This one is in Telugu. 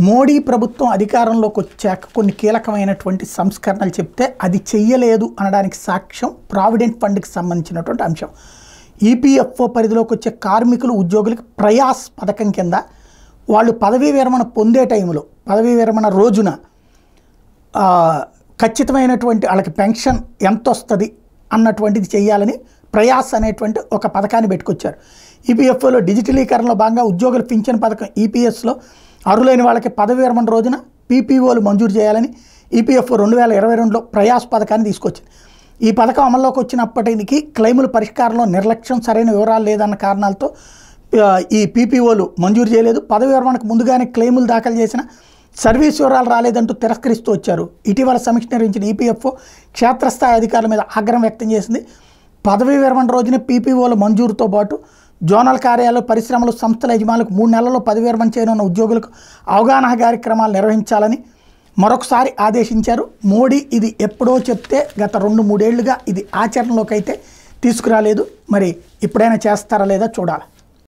మోడీ ప్రభుత్వం అధికారంలోకి వచ్చాక కొన్ని కీలకమైనటువంటి సంస్కరణలు చెప్తే అది చెయ్యలేదు అనడానికి సాక్ష్యం ప్రావిడెంట్ ఫండ్కి సంబంధించినటువంటి అంశం. ఈపీఎఫ్ఓ పరిధిలోకి వచ్చే కార్మికులు ఉద్యోగులకు ప్రయాస్ పథకం కింద వాళ్ళు పదవీ విరమణ పొందే టైంలో పదవీ విరమణ రోజున ఖచ్చితమైనటువంటి వాళ్ళకి పెన్షన్ ఎంత వస్తుంది అన్నటువంటిది చేయాలని ప్రయాస్ అనేటువంటి ఒక పథకాన్ని పెట్టుకొచ్చారు. ఈపీఎఫ్ఓలో డిజిటలీకరణలో భాగంగా ఉద్యోగుల పింఛన్ పథకం ఈపీఎస్లో అర్హులైన వాళ్ళకి పదవి విరమణ రోజున పీపీఓలు మంజూరు చేయాలని ఈపీఎఫ్ఓ 2022లో ప్రయాస్ పథకాన్ని తీసుకొచ్చింది. ఈ పథకం అమల్లోకి వచ్చినప్పటికీ క్లెయిముల పరిష్కారంలో నిర్లక్ష్యం, సరైన వివరాలు లేదన్న కారణాలతో ఈ పీపీఓలు మంజూరు చేయలేదు. పదవి విరమణకు ముందుగానే క్లెయిములు దాఖలు చేసిన సర్వీస్ వివరాలు రాలేదంటూ తిరస్కరిస్తూ వచ్చారు. ఇటీవల సమీక్ష నిర్వహించిన ఈపీఎఫ్ఓ క్షేత్రస్థాయి అధికారుల మీద ఆగ్రహం వ్యక్తం చేసింది. పదవీ విరమణ రోజున పీపీఓల మంజూరుతో పాటు జోనల్ కార్యాలయాలు, పరిశ్రమలు, సంస్థల యజమానులకు 3 నెలల్లో పదవి విరమణ చేయనున్న ఉద్యోగులకు అవగాహన కార్యక్రమాలు నిర్వహించాలని మరొకసారి ఆదేశించారు. మోడీ ఇది ఎప్పుడో చెప్తే గత 2-3 ఏళ్లుగా ఇది ఆచరణలోకి అయితే తీసుకురాలేదు. మరి ఇప్పుడైనా చేస్తారా లేదా చూడాలి.